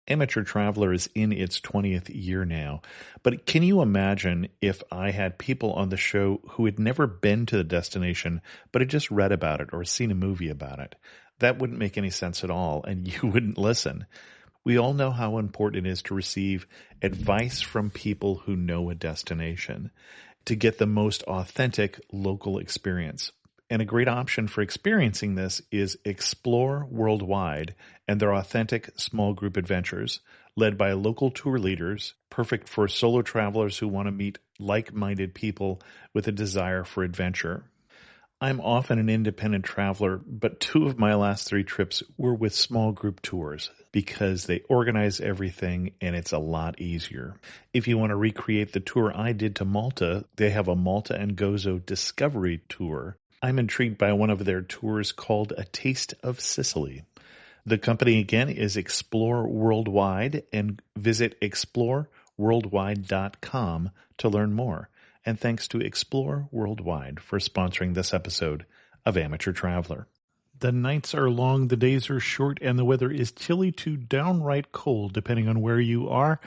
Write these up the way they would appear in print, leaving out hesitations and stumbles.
Amateur Traveler is in its 20th year now, but can you imagine if I had people on the show who had never been to the destination, but had just read about it or seen a movie about it? That wouldn't make any sense at all, and you wouldn't listen. We all know how important it is to receive advice from people who know a destination to get the most authentic local experience. And a great option for experiencing this is Explore Worldwide and their authentic small group adventures, led by local tour leaders, perfect for solo travelers who want to meet like-minded people with a desire for adventure. I'm often an independent traveler, but 2 of my last 3 trips were with small group tours because they organize everything and it's a lot easier. If you want to recreate the tour I did to Malta, they have a Malta and Gozo Discovery Tour. I'm intrigued by one of their tours called A Taste of Sicily. The company again is Explore Worldwide, and visit exploreworldwide.com to learn more. And thanks to Explore Worldwide for sponsoring this episode of Amateur Traveler. The nights are long, the days are short, and the weather is chilly to downright cold depending on where you are.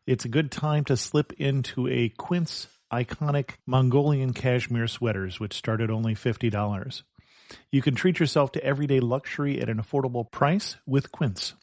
It's a good time to slip into a Quince iconic Mongolian cashmere sweaters, which start at only $50. You can treat yourself to everyday luxury at an affordable price with Quince.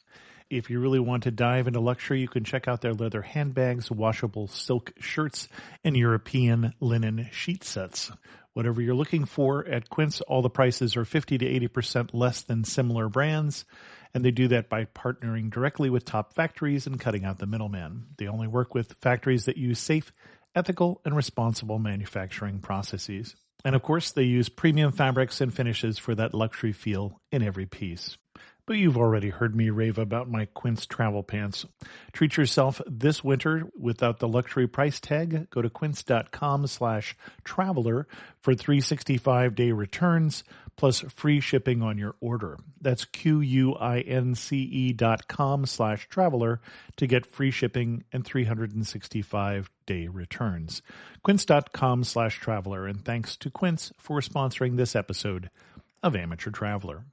If you really want to dive into luxury, you can check out their leather handbags, washable silk shirts, and European linen sheet sets. Whatever you're looking for at Quince, all the prices are 50 to 80% less than similar brands, and they do that by partnering directly with top factories and cutting out the middleman. They only work with factories that use safe, ethical, and responsible manufacturing processes. And of course, they use premium fabrics and finishes for that luxury feel in every piece. But you've already heard me rave about my Quince travel pants. Treat yourself this winter without the luxury price tag. Go to quince.com/traveler for 365-day returns plus free shipping on your order. That's QUINCE.com/traveler to get free shipping and 365-day returns. Quince.com/traveler, and thanks to Quince for sponsoring this episode of Amateur Traveler.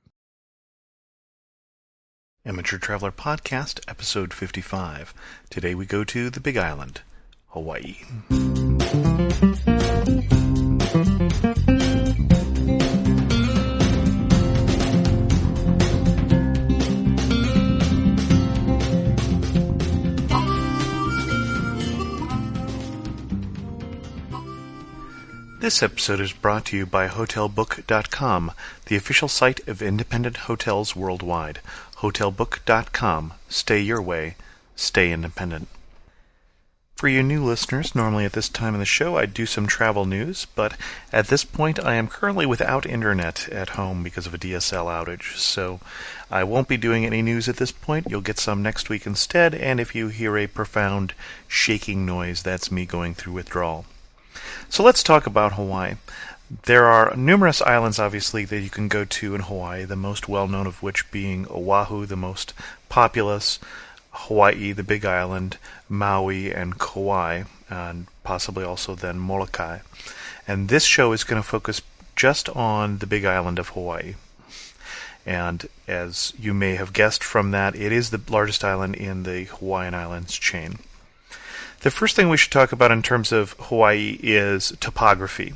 Amateur Traveler Podcast, Episode 55. Today we go to the Big Island, Hawaii. This episode is brought to you by HotelBook.com, the official site of independent hotels worldwide. HotelBook.com. Stay your way. Stay independent. For you new listeners, normally at this time in the show I do some travel news, but at this point I am currently without internet at home because of a DSL outage, so I won't be doing any news at this point. You'll get some next week instead, and if you hear a profound shaking noise, that's me going through withdrawal. So let's talk about Hawaii. There are numerous islands, obviously, that you can go to in Hawaii, the most well-known of which being Oahu, the most populous, Hawaii, the Big Island, Maui, and Kauai, and possibly also then Molokai. And this show is going to focus just on the Big Island of Hawaii. And as you may have guessed from that, it is the largest island in the Hawaiian Islands chain. The first thing we should talk about in terms of Hawaii is topography.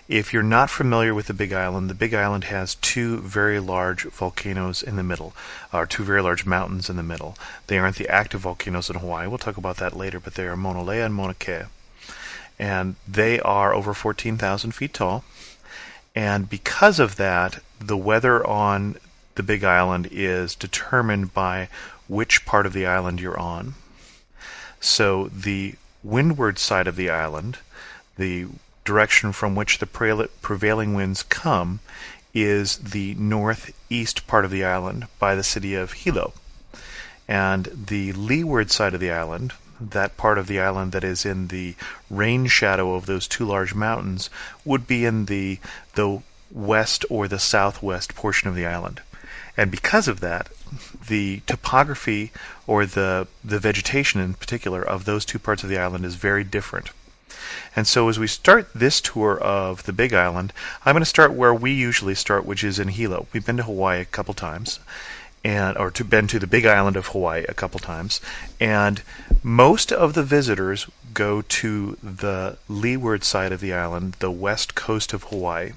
If you're not familiar with the Big Island has 2 very large volcanoes in the middle, or 2 very large mountains in the middle. They aren't the active volcanoes in Hawaii. We'll talk about that later, but they are Mauna Lea and Mauna Kea. And they are over 14,000 feet tall. And because of that, the weather on the Big Island is determined by which part of the island you're on. So the windward side of the island, the direction from which the prevailing winds come, is the northeast part of the island by the city of Hilo. And the leeward side of the island, that part of the island that is in the rain shadow of those 2 large mountains, would be in the west or the southwest portion of the island. And because of that, the topography, or the vegetation in particular, of those 2 parts of the island is very different. And so as we start this tour of the Big Island, I'm going to start where we usually start, which is in Hilo. We've been to Hawaii a couple times, or been to the Big Island of Hawaii a couple times, and most of the visitors go to the leeward side of the island, the west coast of Hawaii.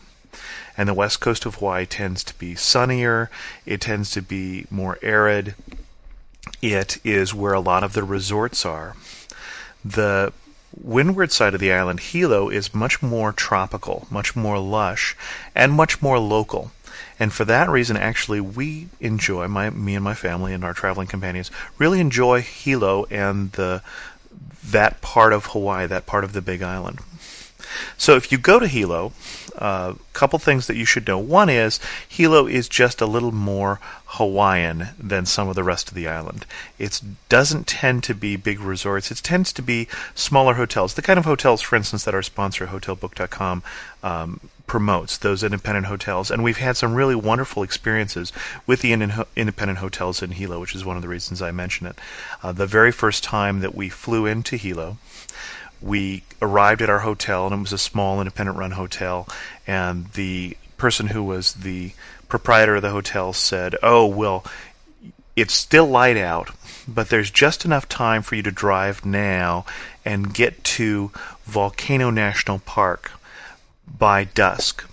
And the west coast of Hawaii tends to be sunnier, it tends to be more arid, it is where a lot of the resorts are. The windward side of the island, Hilo, is much more tropical, much more lush, and much more local. And for that reason, actually, we enjoy, me and my family and our traveling companions, really enjoy Hilo and that part of Hawaii, that part of the Big Island. So if you go to Hilo, a couple things that you should know. One is, Hilo is just a little more Hawaiian than some of the rest of the island. It doesn't tend to be big resorts. It tends to be smaller hotels. The kind of hotels, for instance, that our sponsor, HotelBook.com, promotes, those independent hotels. And we've had some really wonderful experiences with the independent hotels in Hilo, which is one of the reasons I mention it. The very first time that we flew into Hilo, we arrived at our hotel, and it was a small independent-run hotel, and the person who was the proprietor of the hotel said, "Oh, well, it's still light out, but there's just enough time for you to drive now and get to Volcano National Park by dusk."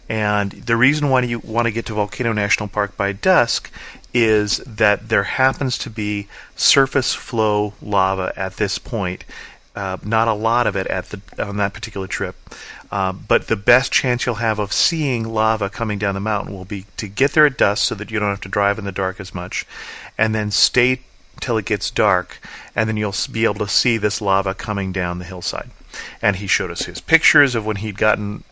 And the reason why you want to get to Volcano National Park by dusk is that there happens to be surface flow lava at this point. Not a lot of it on that particular trip, but the best chance you'll have of seeing lava coming down the mountain will be to get there at dusk so that you don't have to drive in the dark as much, and then stay till it gets dark, and then you'll be able to see this lava coming down the hillside. And he showed us his pictures of when he'd gotten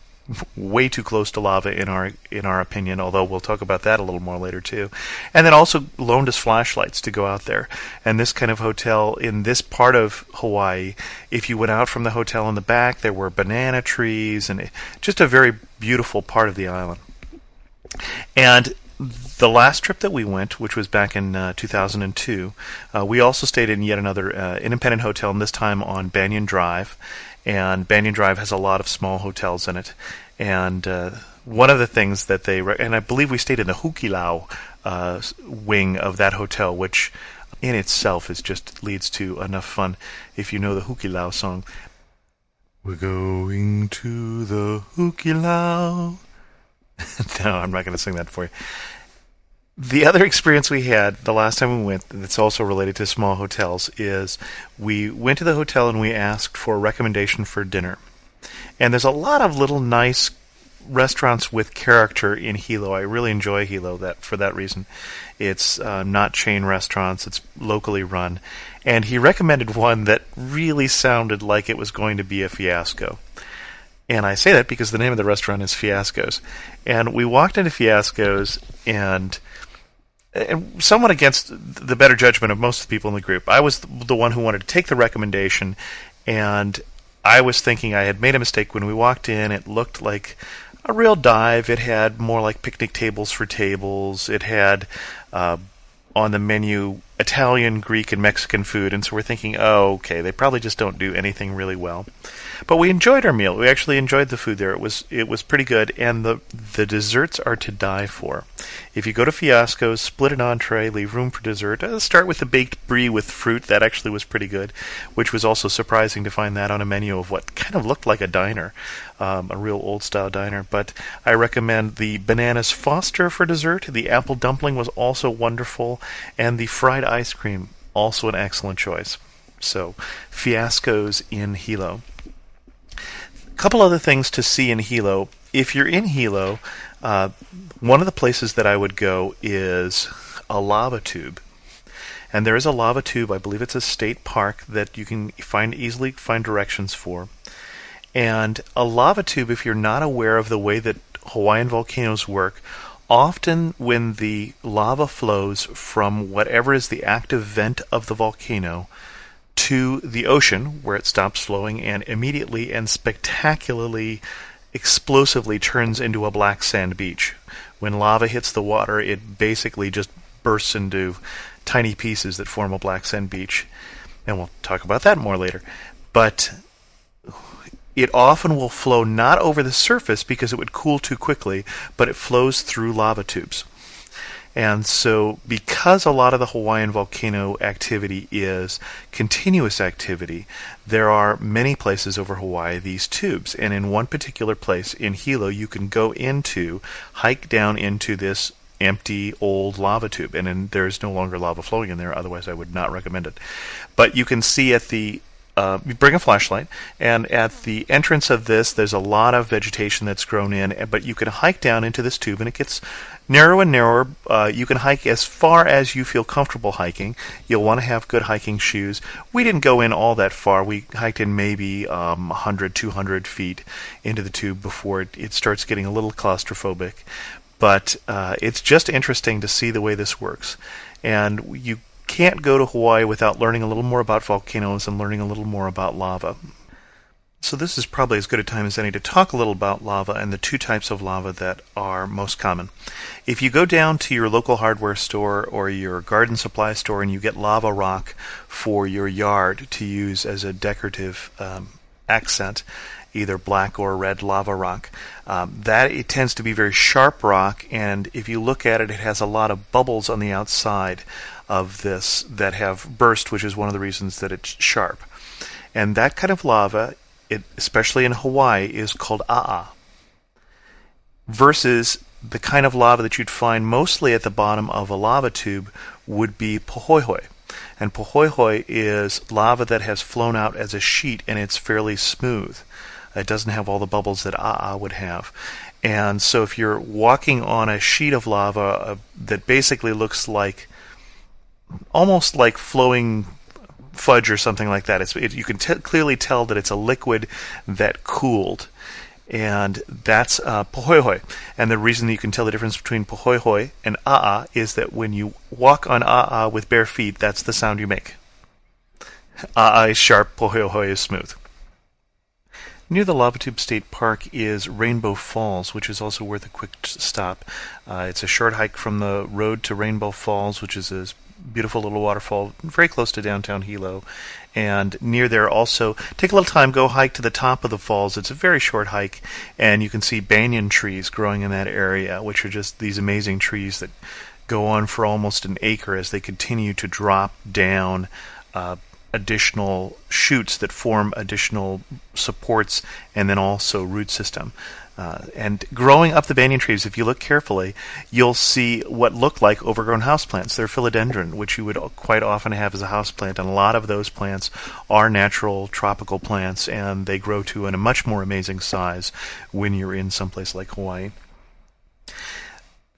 way too close to lava in our opinion, although we'll talk about that a little more later too. And then also loaned us flashlights to go out there. And this kind of hotel in this part of Hawaii, if you went out from the hotel in the back, there were banana trees, and just a very beautiful part of the island. And the last trip that we went, which was back in 2002, we also stayed in yet another independent hotel, and this time on Banyan Drive. And Banyan Drive has a lot of small hotels in it. And one of the things that and I believe we stayed in the Hukilau wing of that hotel, which in itself leads to enough fun if you know the Hukilau song. We're going to the Hukilau. No, I'm not going to sing that for you. The other experience we had the last time we went that's also related to small hotels is we went to the hotel and we asked for a recommendation for dinner. And there's a lot of little nice restaurants with character in Hilo. I really enjoy Hilo for that reason. It's not chain restaurants, it's locally run. And he recommended one that really sounded like it was going to be a fiasco. And I say that because the name of the restaurant is Fiascos. And we walked into Fiascos, and somewhat against the better judgment of most of the people in the group, I was the one who wanted to take the recommendation, and I was thinking I had made a mistake. When we walked in, it looked like a real dive. It had more like picnic tables for tables. It had on the menu Italian, Greek, and Mexican food, and so we're thinking, oh, okay, they probably just don't do anything really well. But we enjoyed our meal. We actually enjoyed the food there. It was pretty good, and the desserts are to die for. If you go to Fiasco's, split an entree, leave room for dessert. Start with the baked brie with fruit. That actually was pretty good, which was also surprising to find that on a menu of what kind of looked like a diner, a real old-style diner. But I recommend the bananas Foster for dessert. The apple dumpling was also wonderful, and the fried ice cream, also an excellent choice. So, Fiasco's in Hilo. Couple other things to see in Hilo. If you're in Hilo, one of the places that I would go is a lava tube. And there is a lava tube, I believe it's a state park, that you can easily find directions for. And a lava tube, if you're not aware of the way that Hawaiian volcanoes work, often when the lava flows from whatever is the active vent of the volcano to the ocean, where it stops flowing and immediately and spectacularly, explosively turns into a black sand beach. When lava hits the water, it basically just bursts into tiny pieces that form a black sand beach. And we'll talk about that more later. But it often will flow not over the surface because it would cool too quickly, but it flows through lava tubes. And so, because a lot of the Hawaiian volcano activity is continuous activity, there are many places over Hawaii, these tubes. And in one particular place in Hilo, you can hike down into this empty old lava tube. And there is no longer lava flowing in there, otherwise I would not recommend it. But you can see you bring a flashlight, and at the entrance of this, there's a lot of vegetation that's grown in, but you can hike down into this tube, and it gets narrower and narrower. You can hike as far as you feel comfortable hiking. You'll want to have good hiking shoes. We didn't go in all that far. We hiked in maybe 100, 200 feet into the tube before it starts getting a little claustrophobic. But it's just interesting to see the way this works. And you can't go to Hawaii without learning a little more about volcanoes and learning a little more about lava. So this is probably as good a time as any to talk a little about lava and the two types of lava that are most common. If you go down to your local hardware store or your garden supply store and you get lava rock for your yard to use as a decorative accent, either black or red lava rock, it tends to be very sharp rock, and if you look at it, it has a lot of bubbles on the outside of this that have burst, which is one of the reasons that it's sharp. And that kind of lava, especially in Hawaii, is called a'a, versus the kind of lava that you'd find mostly at the bottom of a lava tube would be pohoihoi. And pohoihoi is lava that has flown out as a sheet, and it's fairly smooth. It doesn't have all the bubbles that a'a would have. And so if you're walking on a sheet of lava that basically looks almost like flowing fudge or something like that. You can clearly tell that it's a liquid that cooled. And that's pohoihoi. And the reason that you can tell the difference between pohoihoi and a'a is that when you walk on a'a with bare feet, that's the sound you make. A'a is sharp, pohoihoi is smooth. Near the Lava Tube State Park is Rainbow Falls, which is also worth a quick stop. It's a short hike from the road to Rainbow Falls, which is a beautiful little waterfall very close to downtown Hilo. And near there also, take a little time, go hike to the top of the falls. It's a very short hike, and you can see banyan trees growing in that area, which are just these amazing trees that go on for almost an acre as they continue to drop down additional shoots that form additional supports and then also root system. And growing up the banyan trees, if you look carefully, you'll see what look like overgrown houseplants. They're philodendron, which you would quite often have as a houseplant, and a lot of those plants are natural tropical plants, and they grow to a much more amazing size when you're in someplace like Hawaii.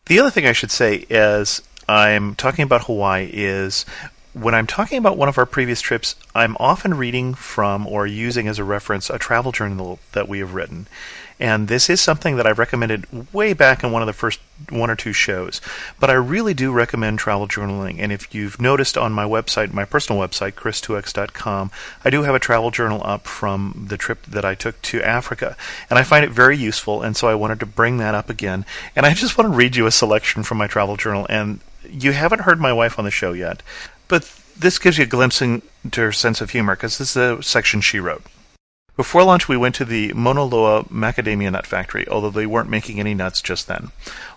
The other thing I should say as I'm talking about Hawaii is when I'm talking about one of our previous trips, I'm often reading from or using as a reference a travel journal that we have written. And this is something that I've recommended way back in one of the first one or two shows. But I really do recommend travel journaling. And if you've noticed on my website, my personal website, chris2x.com, I do have a travel journal up from the trip that I took to Africa. And I find it very useful, and so I wanted to bring that up again. And I just want to read you a selection from my travel journal. And you haven't heard my wife on the show yet, but this gives you a glimpse into her sense of humor, because this is a section she wrote. Before lunch, we went to the Mauna Loa macadamia nut factory, although they weren't making any nuts just then.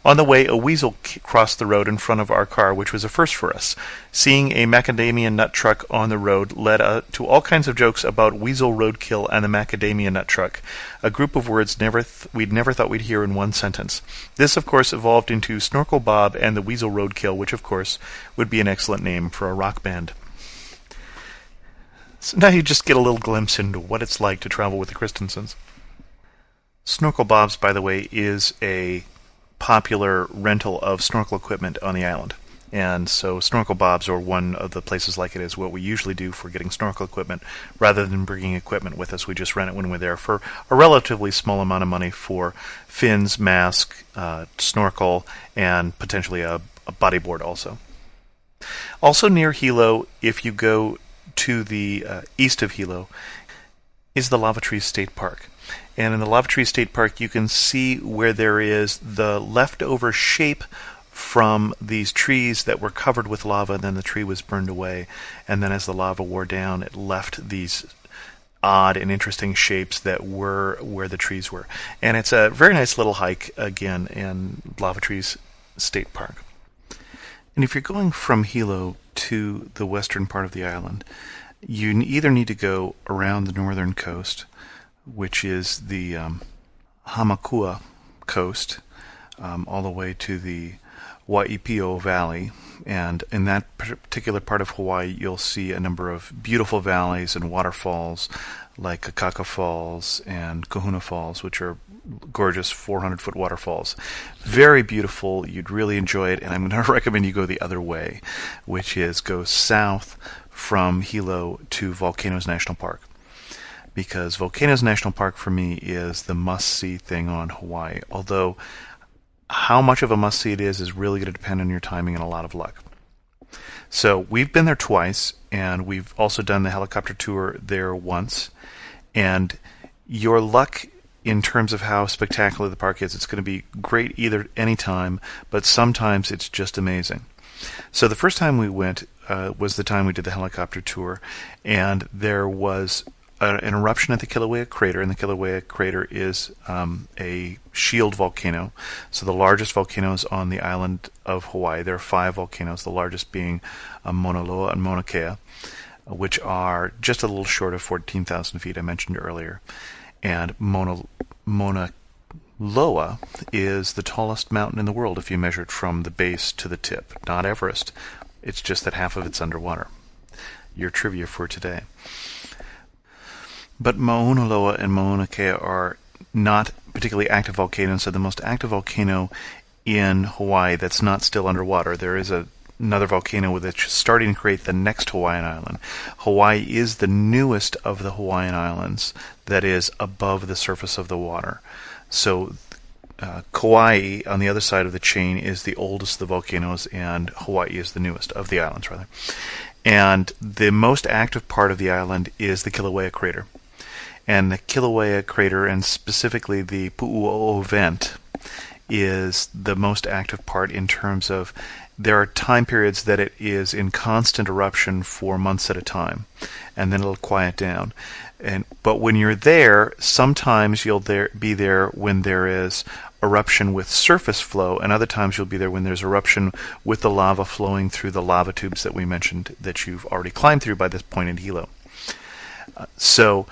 On the way, a weasel crossed the road in front of our car, which was a first for us. Seeing a macadamia nut truck on the road led to all kinds of jokes about weasel roadkill and the macadamia nut truck, a group of words we'd never thought we'd hear in one sentence. This, of course, evolved into Snorkel Bob and the Weasel Roadkill, which, of course, would be an excellent name for a rock band. So now you just get a little glimpse into what it's like to travel with the Christensens. Snorkel Bob's, by the way, is a popular rental of snorkel equipment on the island. And so Snorkel Bob's, or one of the places like it, is what we usually do for getting snorkel equipment. Rather than bringing equipment with us, we just rent it when we're there for a relatively small amount of money for fins, mask, snorkel, and potentially a bodyboard also. Also near Hilo, if you go to the east of Hilo, is the Lava Tree State Park. And in the Lava Tree State Park, you can see where there is the leftover shape from these trees that were covered with lava, and then the tree was burned away. And then as the lava wore down, it left these odd and interesting shapes that were where the trees were. And it's a very nice little hike, again, in Lava Trees State Park. And if you're going from Hilo to the western part of the island, you either need to go around the northern coast, which is the Hamakua coast, all the way to the Waipio Valley. And in that particular part of Hawaii, you'll see a number of beautiful valleys and waterfalls like Kakaka Falls and Kahuna Falls, which are gorgeous 400-foot waterfalls. Very beautiful. You'd really enjoy it, and I'm going to recommend you go the other way, which is go south from Hilo to Volcanoes National Park. Because Volcanoes National Park for me is the must-see thing on Hawaii, although how much of a must-see it is really going to depend on your timing and a lot of luck. So we've been there twice, and we've also done the helicopter tour there once. And your luck in terms of how spectacular the park is, it's going to be great either any time, but sometimes it's just amazing. So the first time we went was the time we did the helicopter tour, and there was an eruption at the Kilauea crater, and the Kilauea crater is a shield volcano. So the largest volcanoes on the island of Hawaii, there are 5 volcanoes, the largest being Mauna Loa and Mauna Kea, which are just a little short of 14,000 feet, I mentioned earlier. And Mauna Loa is the tallest mountain in the world if you measure it from the base to the tip. Not Everest. It's just that half of it's underwater. Your trivia for today. But Mauna Loa and Mauna Kea are not particularly active volcanoes, so the most active volcano in Hawaii that's not still underwater. There is another volcano that's starting to create the next Hawaiian island. Hawaii is the newest of the Hawaiian islands that is above the surface of the water. So Kauai, on the other side of the chain, is the oldest of the volcanoes, and Hawaii is the newest of the islands, rather. And the most active part of the island is the Kilauea crater. And the Kilauea crater, and specifically the Pu'uo'o vent, is the most active part in terms of there are time periods that it is in constant eruption for months at a time, and then it'll quiet down. But when you're there, sometimes you'll be there when there is eruption with surface flow, and other times you'll be there when there's eruption with the lava flowing through the lava tubes that we mentioned that you've already climbed through by this point in Hilo. So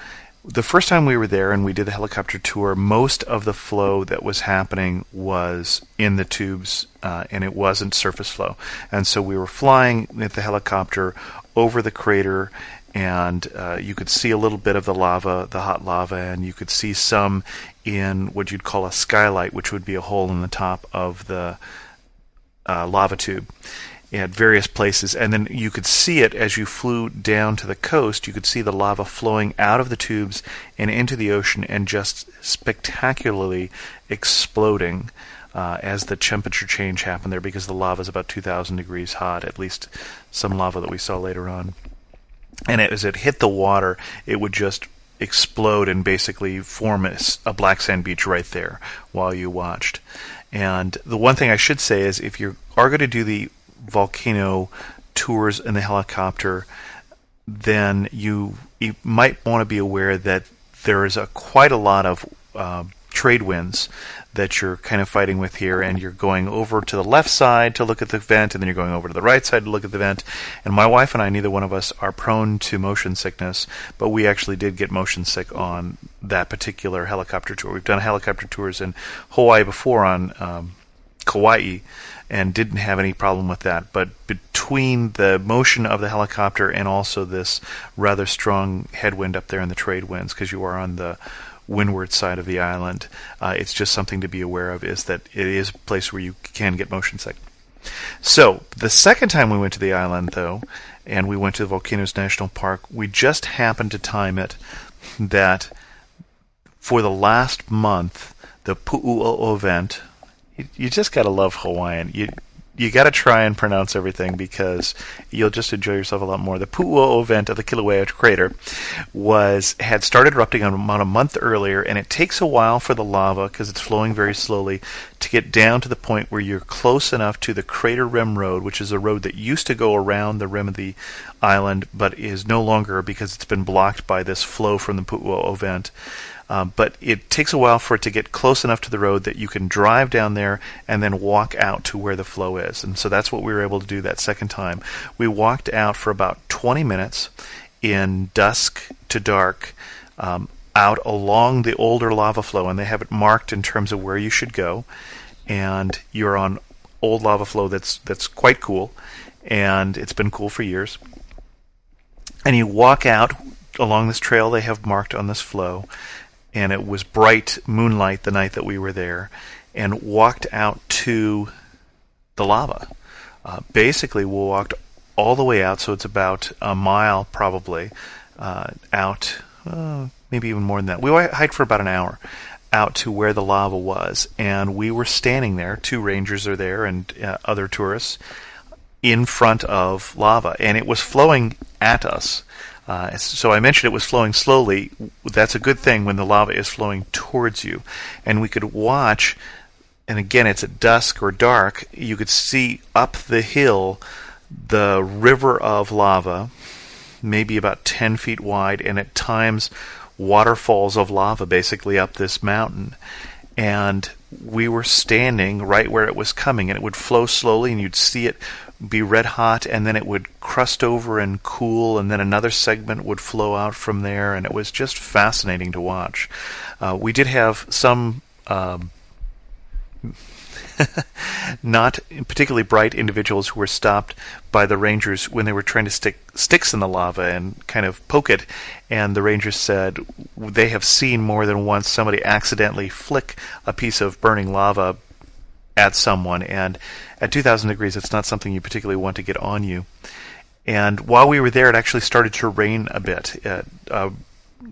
the first time we were there and we did the helicopter tour, most of the flow that was happening was in the tubes, and it wasn't surface flow. And so we were flying with the helicopter over the crater, and you could see a little bit of the lava, the hot lava, and you could see some in what you'd call a skylight, which would be a hole in the top of the lava tube at various places. And then you could see it as you flew down to the coast. You could see the lava flowing out of the tubes and into the ocean and just spectacularly exploding as the temperature change happened there, because the lava is about 2,000 degrees hot, at least some lava that we saw later on. And as it hit the water, it would just explode and basically form a black sand beach right there while you watched. And the one thing I should say is, if you are going to do the volcano tours in the helicopter, then you might want to be aware that there is quite a lot of trade winds that you're kind of fighting with here, and you're going over to the left side to look at the vent, and then you're going over to the right side to look at the vent. And my wife and I, neither one of us are prone to motion sickness, but we actually did get motion sick on that particular helicopter tour. We've done helicopter tours in Hawaii before on Kauai, and didn't have any problem with that. But between the motion of the helicopter and also this rather strong headwind up there in the trade winds, because you are on the windward side of the island, it's just something to be aware of, is that it is a place where you can get motion sick. So the second time we went to the island, though, and we went to the Volcanoes National Park, we just happened to time it that for the last month, the Pu'uo'o vent, you just got to love Hawaiian. You got to try and pronounce everything, because you'll just enjoy yourself a lot more. The Pu'uo'o vent of the Kilauea crater had started erupting about a month earlier, and it takes a while for the lava, because it's flowing very slowly, to get down to the point where you're close enough to the Crater Rim Road, which is a road that used to go around the rim of the island, but is no longer because it's been blocked by this flow from the Pu'u'o vent. But it takes a while for it to get close enough to the road that you can drive down there and then walk out to where the flow is. And so that's what we were able to do that second time. We walked out for about 20 minutes in dusk to dark, out along the older lava flow, and they have it marked in terms of where you should go. And you're on old lava flow that's quite cool, and it's been cool for years. And you walk out along this trail they have marked on this flow, and it was bright moonlight the night that we were there, and walked out to the lava. Basically, we walked all the way out, so it's about a mile probably out, maybe even more than that. We hiked for about an hour out to where the lava was, and we were standing there. 2 rangers are there and other tourists in front of lava, and it was flowing at us. So I mentioned it was flowing slowly. That's a good thing when the lava is flowing towards you. And we could watch, and again, it's at dusk or dark, you could see up the hill the river of lava, maybe about 10 feet wide, and at times waterfalls of lava basically up this mountain. And we were standing right where it was coming, and it would flow slowly, and you'd see it be red hot, and then it would crust over and cool, and then another segment would flow out from there, and it was just fascinating to watch. We did have some not particularly bright individuals who were stopped by the rangers when they were trying to stick sticks in the lava and kind of poke it, and the rangers said they have seen more than once somebody accidentally flick a piece of burning lava at someone, and at 2,000 degrees it's not something you particularly want to get on you. And while we were there, it actually started to rain a bit,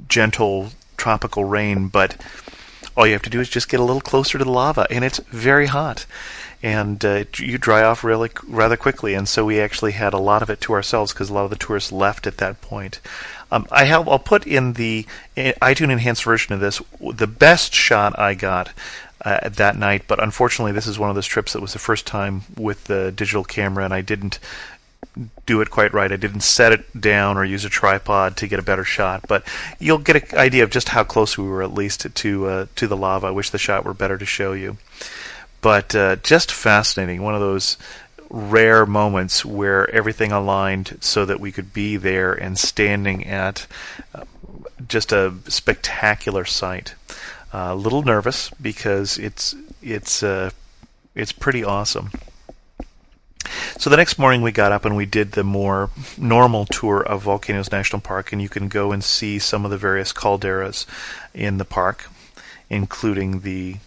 gentle tropical rain, but all you have to do is just get a little closer to the lava, and it's very hot, and you dry off really rather quickly. And so we actually had a lot of it to ourselves because a lot of the tourists left at that point. I'll put in the iTunes enhanced version of this the best shot I got that night, but unfortunately this is one of those trips that was the first time with the digital camera, and I didn't do it quite right. I didn't set it down or use a tripod to get a better shot, but you'll get an idea of just how close we were, at least to the lava. I wish the shot were better to show you, but just fascinating. One of those rare moments where everything aligned so that we could be there and standing at just a spectacular sight. A little nervous because it's pretty awesome. So the next morning we got up and we did the more normal tour of Volcanoes National Park, and you can go and see some of the various calderas in the park, including the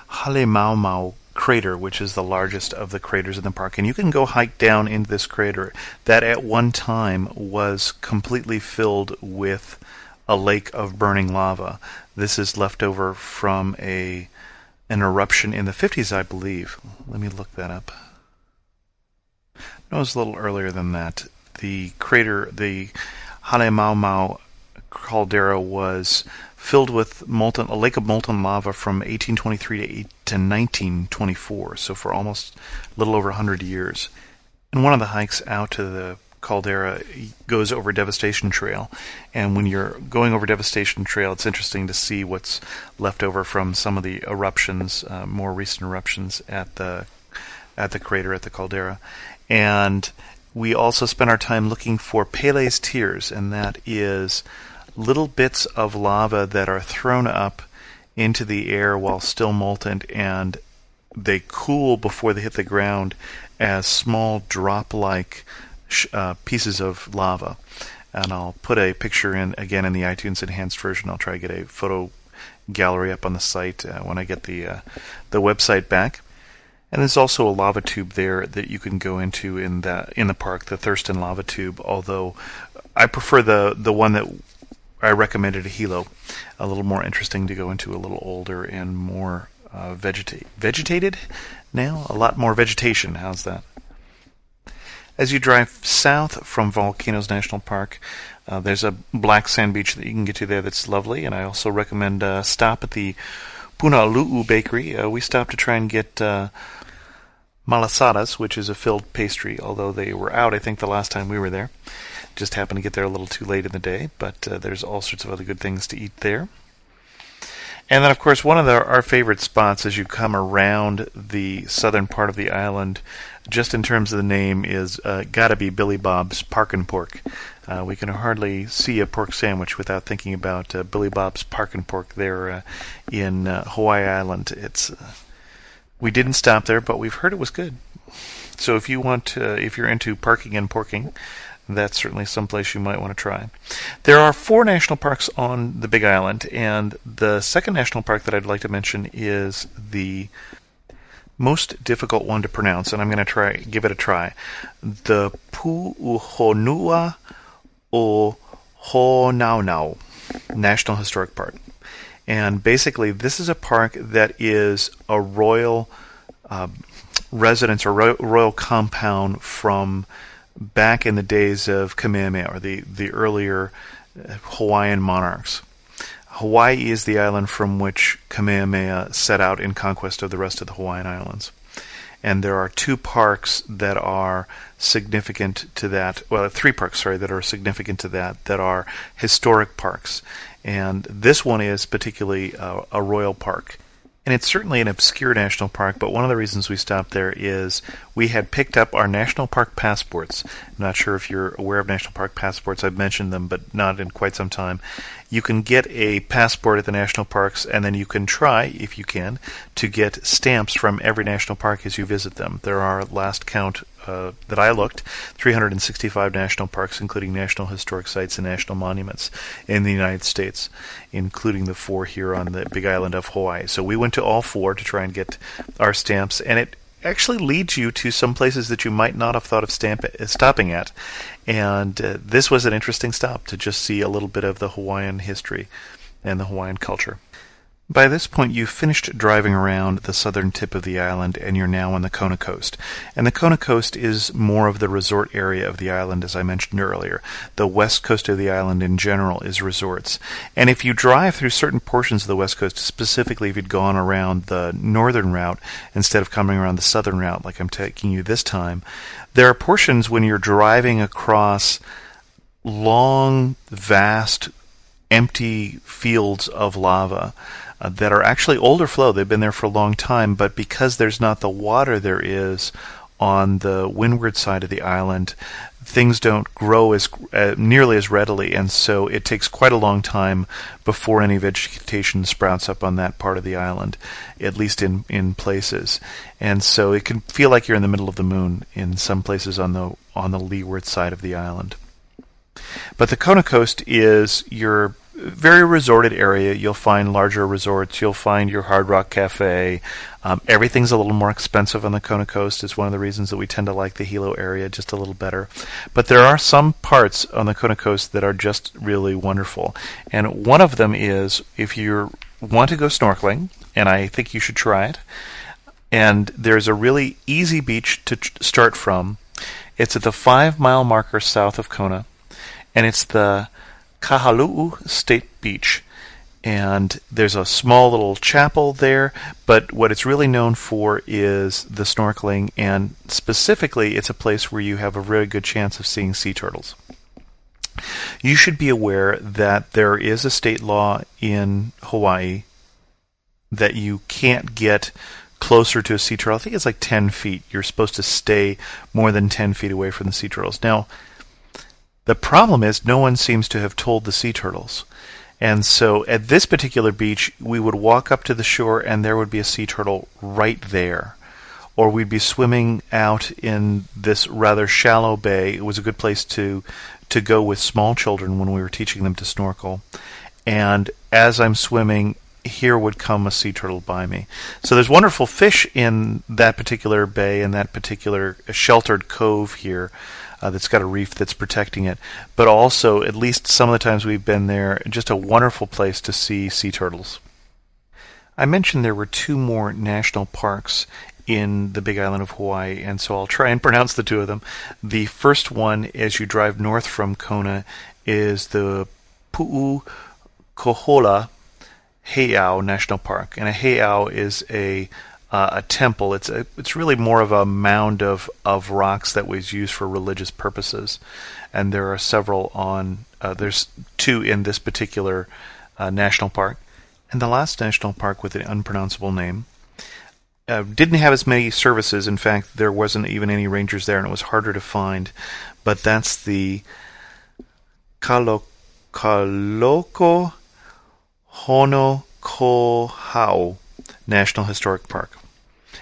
Halemaumau crater, which is the largest of the craters in the park. And you can go hike down into this crater that at one time was completely filled with a lake of burning lava. This is left over from an eruption in the 50s, I believe. Let me look that up. No, it was a little earlier than that. The crater, the Halemaumau caldera, was filled with a lake of molten lava from 1823 to 1924, so for almost a little over 100 years. And one of the hikes out to the caldera goes over Devastation Trail, and when you're going over Devastation Trail, it's interesting to see what's left over from some of the eruptions, more recent eruptions at the crater, at the caldera. And we also spent our time looking for Pele's Tears, and that is little bits of lava that are thrown up into the air while still molten, and they cool before they hit the ground as small drop-like pieces of lava. And I'll put a picture in again in the iTunes enhanced version. I'll try to get a photo gallery up on the site when I get the website back. And there's also a lava tube there that you can go into in the park, the Thurston lava tube, although I prefer the one that I recommended at Hilo. A little more interesting to go into, a little older and more vegetated now? A lot more vegetation. How's that? As you drive south from Volcanoes National Park, there's a black sand beach that you can get to there that's lovely, and I also recommend stop at the Punalu'u Bakery. We stopped to try and get malasadas, which is a filled pastry, although they were out, I think, the last time we were there. Just happened to get there a little too late in the day, but there's all sorts of other good things to eat there. And then, of course, one of our favorite spots as you come around the southern part of the island, just in terms of the name, is gotta be Billy Bob's Park and Pork. We can hardly see a pork sandwich without thinking about Billy Bob's Park and Pork there in Hawaii Island. We didn't stop there, but we've heard it was good. So if you're into parking and porking, that's certainly someplace you might want to try. There are 4 national parks on the Big Island, and the second national park that I'd like to mention is the most difficult one to pronounce, and I'm going to give it a try. The Pu'uhonua o Honaunau National Historic Park. And basically, this is a park that is a royal residence or royal compound from back in the days of Kamehameha, or the earlier Hawaiian monarchs. Hawaii is the island from which Kamehameha set out in conquest of the rest of the Hawaiian Islands. And there are 2 parks that are significant to that, 3 parks, that are significant to that are historic parks. And this one is particularly a royal park. And it's certainly an obscure national park, but one of the reasons we stopped there is we had picked up our national park passports. I'm not sure if you're aware of national park passports. I've mentioned them, but not in quite some time. You can get a passport at the national parks, and then you can try, if you can, to get stamps from every national park as you visit them. There are, last count that I looked, 365 national parks, including national historic sites and national monuments in the United States, including the 4 here on the Big Island of Hawaii. So we went to all 4 to try and get our stamps, and it actually leads you to some places that you might not have thought of stopping at. And this was an interesting stop to just see a little bit of the Hawaiian history and the Hawaiian culture. By this point, you've finished driving around the southern tip of the island, and you're now on the Kona Coast. And the Kona Coast is more of the resort area of the island, as I mentioned earlier. The west coast of the island in general is resorts. And if you drive through certain portions of the west coast, specifically if you'd gone around the northern route instead of coming around the southern route like I'm taking you this time, there are portions when you're driving across long, vast, empty fields of lava that are actually older flow. They've been there for a long time, but because there's not the water there is on the windward side of the island, things don't grow as nearly as readily, and so it takes quite a long time before any vegetation sprouts up on that part of the island, at least in places. And so it can feel like you're in the middle of the moon in some places on the leeward side of the island. But the Kona Coast is your very resorted area. You'll find larger resorts. You'll find your Hard Rock Cafe. Everything's a little more expensive on the Kona Coast. It's one of the reasons that we tend to like the Hilo area just a little better. But there are some parts on the Kona Coast that are just really wonderful. And one of them is if you want to go snorkeling, and I think you should try it, and there's a really easy beach to start from. It's at the 5-mile marker south of Kona, and it's the Kahalu'u State Beach. And there's a small little chapel there, but what it's really known for is the snorkeling, and specifically it's a place where you have a very good chance of seeing sea turtles. You should be aware that there is a state law in Hawaii that you can't get closer to a sea turtle. I think it's like 10 feet. You're supposed to stay more than 10 feet away from the sea turtles. Now, the problem is no one seems to have told the sea turtles. And so at this particular beach, we would walk up to the shore and there would be a sea turtle right there. Or we'd be swimming out in this rather shallow bay. It was a good place to go with small children when we were teaching them to snorkel. And as I'm swimming, here would come a sea turtle by me. So there's wonderful fish in that particular bay, in that particular sheltered cove here. That's got a reef that's protecting it. But also, at least some of the times we've been there, just a wonderful place to see sea turtles. I mentioned there were 2 more national parks in the Big Island of Hawaii, and so I'll try and pronounce the 2 of them. The first one, as you drive north from Kona, is the Pu'ukohola Heiau National Park, and a heiau is a temple. It's really more of a mound of rocks that was used for religious purposes, and there are several on. There's 2 in this particular national park, and the last national park with an unpronounceable name didn't have as many services. In fact, there wasn't even any rangers there, and it was harder to find. But that's the Kaloko Honokohau National Historic Park.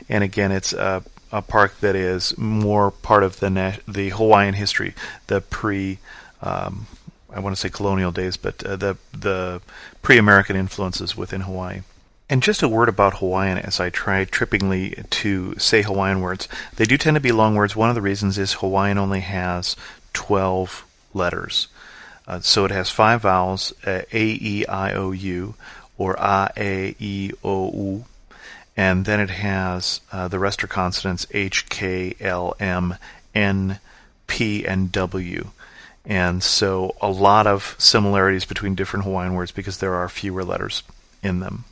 And again, it's a park that is more part of the Hawaiian history, the I want to say colonial days, but the pre-American influences within Hawaii. And just a word about Hawaiian as I try trippingly to say Hawaiian words. They do tend to be long words. One of the reasons is Hawaiian only has 12 letters. So it has 5 vowels, A, E, I, O, U, or A, E, O, U. And then it has the rest are consonants H, K, L, M, N, P, and W. And so a lot of similarities between different Hawaiian words because there are fewer letters in them.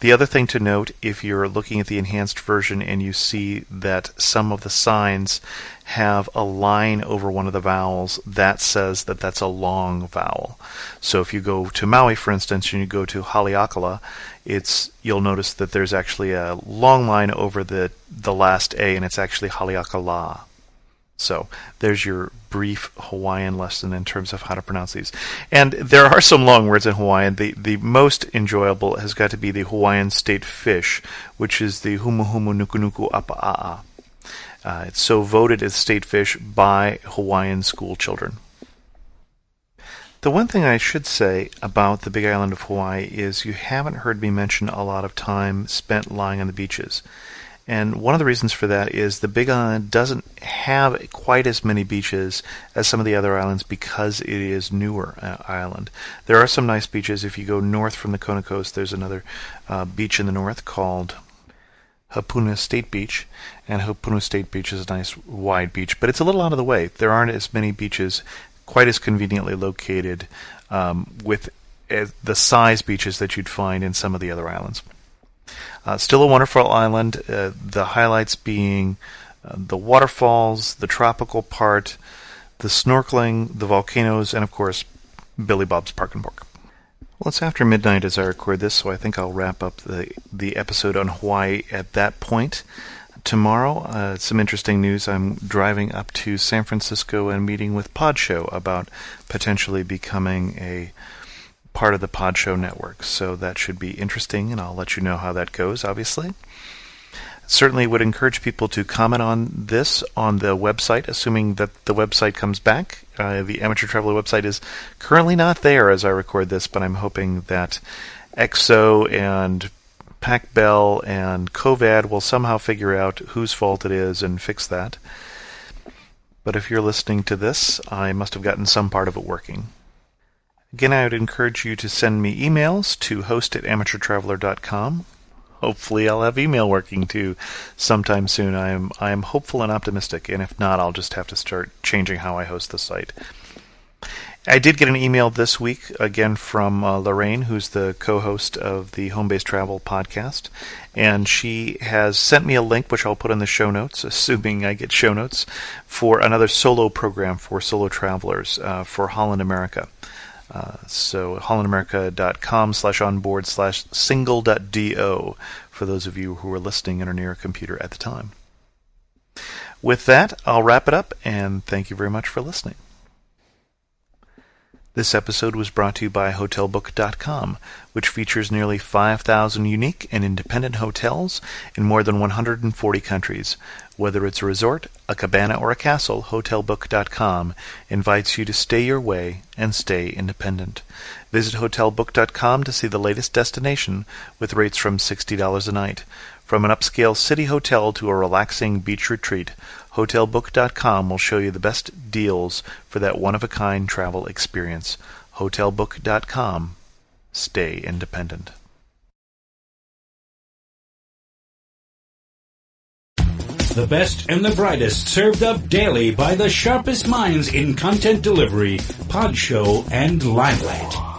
The other thing to note, if you're looking at the enhanced version and you see that some of the signs have a line over one of the vowels, that says that that's a long vowel. So if you go to Maui, for instance, and you go to Haleakala, you'll notice that there's actually a long line over the last A, and it's actually Haleakala. So there's your brief Hawaiian lesson in terms of how to pronounce these. And there are some long words in Hawaiian. The most enjoyable has got to be the Hawaiian state fish, which is the humuhumu nukunuku apaa'a. It's so voted as state fish by Hawaiian school children. The one thing I should say about the Big Island of Hawaii is you haven't heard me mention a lot of time spent lying on the beaches. And one of the reasons for that is the Big Island doesn't have quite as many beaches as some of the other islands because it is newer island. There are some nice beaches. If you go north from the Kona coast, there's another beach in the north called Hapuna State Beach, and Hapuna State Beach is a nice wide beach, but it's a little out of the way. There aren't as many beaches quite as conveniently located with the size beaches that you'd find in some of the other islands. Still a wonderful island, the highlights being the waterfalls, the tropical part, the snorkeling, the volcanoes, and of course, Billy Bob's Park and Pork. Well, it's after midnight as I record this, so I think I'll wrap up the episode on Hawaii at that point. Tomorrow, some interesting news. I'm driving up to San Francisco and meeting with Podshow about potentially becoming a part of the Podshow network. So that should be interesting, and I'll let you know how that goes, obviously. Certainly would encourage people to comment on this on the website, assuming that the website comes back. The Amateur Traveler website is currently not there as I record this, but I'm hoping that EXO and PacBell and COVAD will somehow figure out whose fault it is and fix that. But if you're listening to this, I must have gotten some part of it working. Again, I would encourage you to send me emails to host@amateurtraveler.com. Hopefully I'll have email working too sometime soon. I am hopeful and optimistic, and if not, I'll just have to start changing how I host the site. I did get an email this week, again from Lorraine, who's the co-host of the Home Based Travel podcast, and she has sent me a link, which I'll put in the show notes, assuming I get show notes, for another solo program for solo travelers for Holland America. So hollandamerica.com/onboard/single.do for those of you who are listening and are near a computer at the time. With that, I'll wrap it up, and thank you very much for listening. This episode was brought to you by HotelBook.com, which features nearly 5,000 unique and independent hotels in more than 140 countries. Whether it's a resort, a cabana, or a castle, HotelBook.com invites you to stay your way and stay independent. Visit HotelBook.com to see the latest destination with rates from $60 a night. From an upscale city hotel to a relaxing beach retreat, HotelBook.com will show you the best deals for that one-of-a-kind travel experience. HotelBook.com. Stay independent. The best and the brightest served up daily by the sharpest minds in content delivery, Podshow and Limelight.